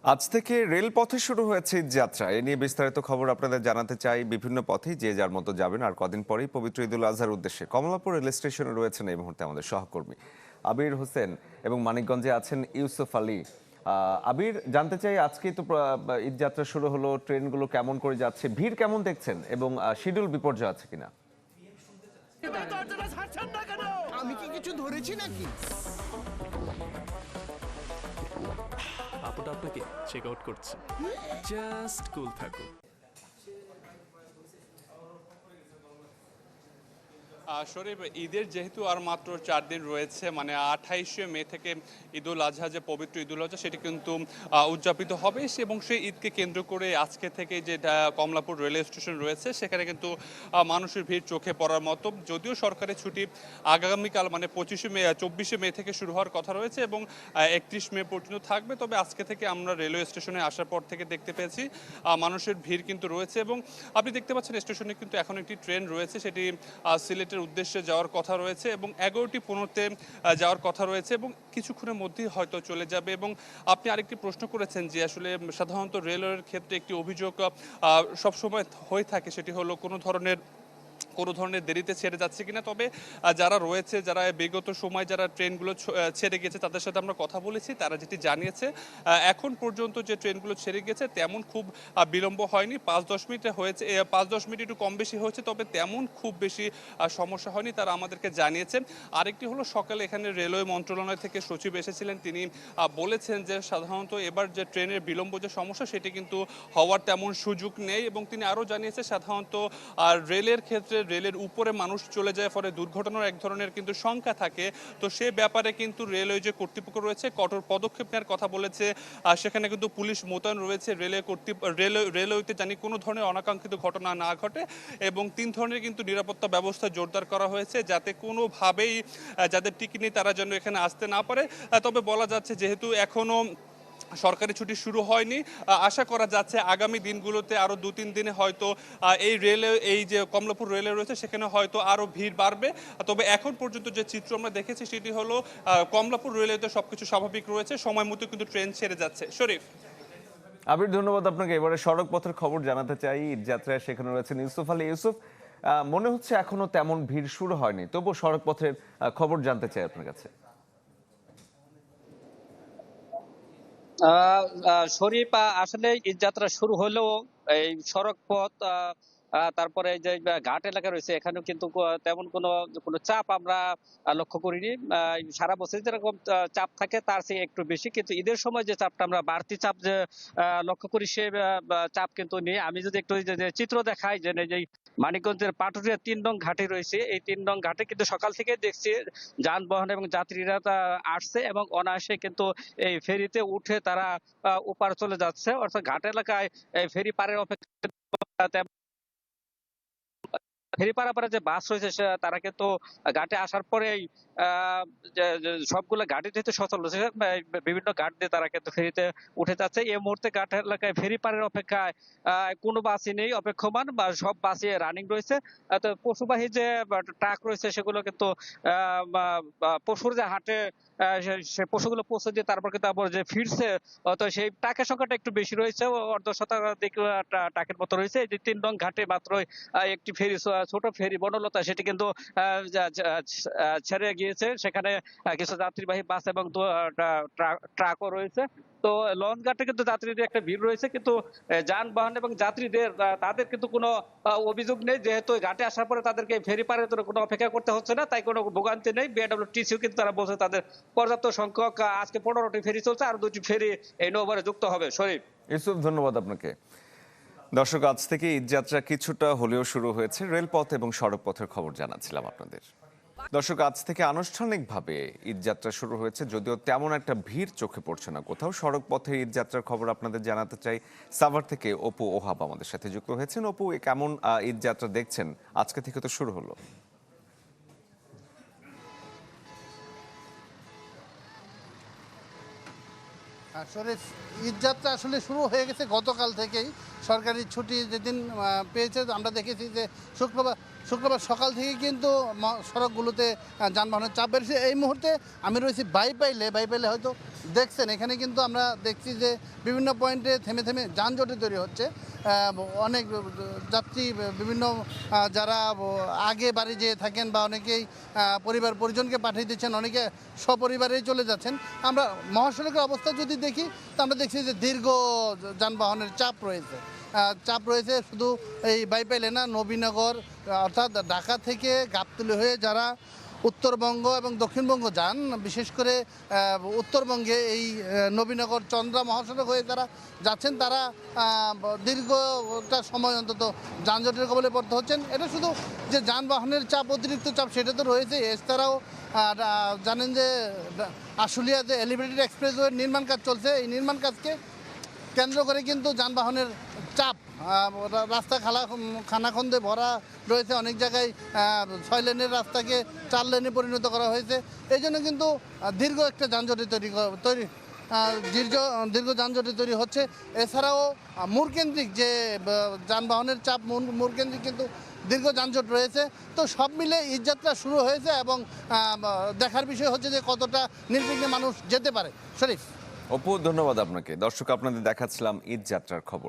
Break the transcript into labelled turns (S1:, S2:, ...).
S1: আজ থেকে রেলপথে শুরু হয়েছে ঈদ যাত্রা। এ নিয়ে বিস্তারিত খবর আপনাদের জানাতে চাই। বিভিন্ন পথেই যে যার মতো যাবেন। আর কদিন পরেই পবিত্র ঈদুল আজহার উদ্দেশ্যে কমলাপুর রেল স্টেশনে রয়েছেন এই মুহূর্তে আমাদের সহকর্মী আবির হোসেন এবং মানিকগঞ্জে আছেন ইউসুফ আলী। আবির, জানতে চাই আজকেই তো ঈদ যাত্রা শুরু হলো, ট্রেনগুলো কেমন করে যাচ্ছে, ভিড় কেমন দেখছেন এবং শিডিউল বিপর্যয় আছে কিনা?
S2: আমি কি কিছু ধরেছি নাকি?
S3: আপুটা আপনাকে চেক আউট করছে। জাস্ট কুল থাকুন।
S4: শরীফ, ঈদের যেহেতু আর মাত্র 4 দিন রয়েছে, মানে 28শে মে থেকে ঈদুল আজহা, যে পবিত্র ঈদুল আজহা, সেটি কিন্তু উদযাপিত হবে এবং সেই ঈদকে কেন্দ্র করে আজকে থেকে যে কমলাপুর রেলওয়ে স্টেশন রয়েছে সেখানে কিন্তু মানুষের ভিড় চোখে পড়ার মতো। যদিও সরকারি ছুটি আগামীকাল মানে 24শে মে থেকে শুরু হওয়ার কথা রয়েছে এবং 31 মে পর্যন্ত থাকবে, তবে আজকে থেকে আমরা রেলওয়ে স্টেশনে আসার পর থেকে দেখতে পেয়েছি মানুষের ভিড় কিন্তু রয়েছে। এবং আপনি দেখতে পাচ্ছেন স্টেশনে কিন্তু এখন একটি ট্রেন রয়েছে, সেটি সিলেটের উদ্দেশ্যে যাওয়ার কথা রয়েছে এবং 11:15-তে যাওয়ার কথা রয়েছে এবং কিছুক্ষণের মধ্যেই হয়তো চলে যাবে। এবং আপনি আরেকটি প্রশ্ন করেছেন যে আসলে সাধারণত রেলওয়ের ক্ষেত্রে একটি অভিযোগ সবসময় হয়ে থাকে, সেটি হলো কোনো ধরনের দেরিতে ছেড়ে যাচ্ছে কিনা। তবে যারা রয়েছে, যারা বিগত সময় যারা ট্রেনগুলো ছেড়ে গেছে তাদের সাথে আমরা কথা বলেছি, তারা যেটি জানিয়েছে এখন পর্যন্ত যে ট্রেনগুলো ছেড়ে গেছে তেমন খুব বিলম্ব হয়নি। 5-10 মিনিট হয়েছে, 5-10 মিনিট একটু কম বেশি হয়েছে, তবে তেমন খুব বেশি সমস্যা হয়নি, তারা আমাদেরকে জানিয়েছেন। আরেকটি হলো, সকালে এখানে রেলওয়ে মন্ত্রণালয় থেকে সচিব এসেছিলেন, তিনি বলেছেন যে সাধারণত এবার যে ট্রেনের বিলম্ব যে সমস্যা সেটি কিন্তু হওয়ার তেমন সুযোগ নেই। এবং তিনি আরও জানিয়েছে সাধারণত রেলের ক্ষেত্রে রেলের উপরে মানুষ চলে যায়, ফলে দুর্ঘটনার এক ধরনের কিন্তু শঙ্কা থাকে। তো সে ব্যাপারে কিন্তু রেলওয়ে যে কর্তৃপক্ষ রয়েছে কঠোর পদক্ষেপ নেওয়ার কথা বলেছে। সেখানে কিন্তু পুলিশ মোতায়েন রয়েছে রেলওয়েতে, জানি কোনো ধরনের অনাকাঙ্ক্ষিত ঘটনা না ঘটে এবং 3 ধরনের কিন্তু নিরাপত্তা ব্যবস্থা জোরদার করা হয়েছে, যাতে কোনোভাবেই যাদের টিকিট নেই তারা যেন এখানে আসতে না পারে। তবে বলা যাচ্ছে যেহেতু এখনো সরকারি ছুটি শুরু হয়নি, আশা করা যাচ্ছে আগামী দিনগুলোতে আরও 2-3 দিনে হয়তো এই যে কমলাপুর রেলওয়ে রয়েছে সেখানে হয়তো আরও ভিড় বাড়বে। তবে এখন পর্যন্ত যে চিত্র আমরা দেখেছি সেটি হলো কমলাপুর রেলওয়েতে সবকিছু স্বাভাবিক রয়েছে, সময় মতো কিন্তু ট্রেন ছেড়ে যাচ্ছে। শরীফ।
S1: আবির, ধন্যবাদ আপনাকে। এবারে সড়ক পথের খবর জানাতে চাই। ঈদ যাত্রায় সেখানে রয়েছেন ইউসুফ আলী। ইউসুফ, মনে হচ্ছে এখনো তেমন ভিড় শুরু হয়নি, তবু সড়ক পথের খবর জানতে চাই আপনার কাছে।
S5: শরীফ, আসলে ঈদ যাত্রা শুরু হলেও এই সড়ক পথ তারপরে এই যে ঘাট এলাকা রয়েছে এখানেও কিন্তু তেমন কোনো কোনো চাপ আমরা লক্ষ্য করিনি। সারা বছর যেরকম চাপ থাকে তার চেয়ে একটু বেশি, কিন্তু ঈদের সময় যে চাপটা আমরা বাড়তি চাপ যে লক্ষ্য করি সে চাপ কিন্তু নেই। আমি যদি একটু যে চিত্র দেখাই, যে মানিকগঞ্জের পাটুরিয়া 3 নং ঘাটে রয়েছে, এই 3 নং ঘাটে কিন্তু সকাল থেকে দেখছি যানবাহন এবং যাত্রীরা আসছে এবং অনায়াসে কিন্তু এই ফেরিতে উঠে তারা ওপার চলে যাচ্ছে, অর্থাৎ ঘাট এলাকায় ফেরি পারের অপেক্ষা ফেরি পারাপারে যে বাস রয়েছে তারা কিন্তু ঘাটে আসার পরেই সবগুলো ঘাটে যেহেতু সচল রয়েছে বিভিন্ন ঘাট দিয়ে তারা কিন্তু ফেরিতে উঠে যাচ্ছে। এই মুহূর্তে ঘাট এলাকায় ফেরি পারের অপেক্ষায় কোনো বাসই নেই অপেক্ষমান, বা সব বাসই রানিং রয়েছে। তো পশুবাহী যে ট্রাক রয়েছে সেগুলো কিন্তু পশুর যে হাটে সে পশুগুলো পৌঁছে দিয়ে তারপর কিন্তু আবার যে ফিরছে, তো সেই ট্রাকের সংখ্যাটা একটু বেশি রয়েছে, অর্ধ শতাধিক ট্রাকের মতো রয়েছে। এই যে 3 নং ঘাটে মাত্র একটি ফেরি, ছোট ফেরি বনলতা, সেটি কিন্তু ছেড়ে গিয়েছে। সেখানে কিছু যাত্রীবাহী বাস এবং ট্রাকও রয়েছে। তো লঞ্চ ঘাটে কিন্তু যাত্রীদের একটা ভিড় রয়েছে, কিন্তু যানবাহন এবং যাত্রীদের তাদের কিন্তু কোনো অভিযোগ নেই, যেহেতু ঘাটে আসার পরে তাদেরকে ফেরি পারের জন্য কোনো অপেক্ষা করতে হচ্ছে না, তাই কোনো ভোগান্তি নেই। বিআরডব্লিউটিসিও কিন্তু তারা বলছে তাদের পর্যাপ্ত সংখ্যক আজকে 15টি ফেরি চলছে, আর 2টি ফেরি এই নৌবরে যুক্ত হবে। শরীফ।
S1: ইউসুফ, ধন্যবাদ আপনাকে। দর্শক, আজ থেকে ঈদ যাত্রা কিছুটা হলেও শুরু হয়েছে। রেলপথ এবং সড়ক পথের খবর জানাচ্ছিলাম আপনাদের। দর্শক, আজ থেকে আনুষ্ঠানিকভাবে ঈদ যাত্রা শুরু হয়েছে, যদিও তেমন একটা ভিড় চোখে পড়ছে না কোথাও। সড়ক পথে ঈদ যাত্রার খবর আপনাদের জানাতে চাই। সাভার থেকে অপু ওহাব আমাদের সাথে যুক্ত হয়েছেন। অপু, কেমন ঈদ যাত্রা দেখছেন? আজকে থেকে তো শুরু হলো।
S2: আসলে ঈদযাত্রা আসলে শুরু হয়ে গেছে গতকাল থেকেই। সরকারি ছুটি যেদিন পেয়েছে আমরা দেখেছি যে শুক্রবার সকাল থেকে কিন্তু সড়কগুলোতে যানবাহনের চাপ বেড়েছে। এই মুহূর্তে আমি রয়েছি বাইপাইলে হয়তো দেখছেন এখানে কিন্তু আমরা দেখছি যে বিভিন্ন পয়েন্টে থেমে থেমে যানজটে তৈরি হচ্ছে। অনেক যাত্রী বিভিন্ন যারা আগে বাড়ি যেয়ে থাকেন বা অনেকেই পরিবার পরিজনকে পাঠিয়ে দিচ্ছেন, অনেকে সপরিবারেই চলে যাচ্ছেন। আমরা মহাসড়কের অবস্থা যদি দেখি তো আমরা দেখছি যে দীর্ঘ যানবাহনের চাপ রয়েছে শুধু এই বাইপাইলে না, নবীনগর অর্থাৎ ঢাকা থেকে গাবতলী হয়ে যারা উত্তরবঙ্গ এবং দক্ষিণবঙ্গ যান, বিশেষ করে উত্তরবঙ্গে এই নবীনগর চন্দ্রা মহাসড়ক হয়ে যারা যাচ্ছেন তারা দীর্ঘটা সময় অন্তত যানজটের কবলে পড়তে হচ্ছেন। এটা শুধু যে যানবাহনের চাপ, অতিরিক্ত চাপ সেটা তো রয়েছে, এছাড়াও জানেন যে আশুলিয়াতে এলিভেটেড এক্সপ্রেসওয়ের নির্মাণ কাজ চলছে। এই নির্মাণ কাজকে কেন্দ্র করে কিন্তু যানবাহনের চাপ, রাস্তা খানাখন্দে ভরা রয়েছে। অনেক জায়গায় 6 লেনের রাস্তাকে 4 লেনে পরিণত করা হয়েছে। এই জন্য কিন্তু দীর্ঘ একটা যানজটের দীর্ঘ যানজটের তৈরি হচ্ছে। এছাড়াও মোড়কেন্দ্রিক যে যানবাহনের চাপ, মোড়কেন্দ্রিক কিন্তু দীর্ঘ যানজট রয়েছে। তো সব মিলে ঈদযাত্রা শুরু হয়েছে এবং দেখার বিষয় হচ্ছে যে কতটা নির্বিঘ্নে মানুষ যেতে পারে। শরীফ।
S1: অপু, ধন্যবাদ আপনাকে। দর্শক, আপনাদের দেখাচ্ছিলাম ঈদ যাত্রার খবর।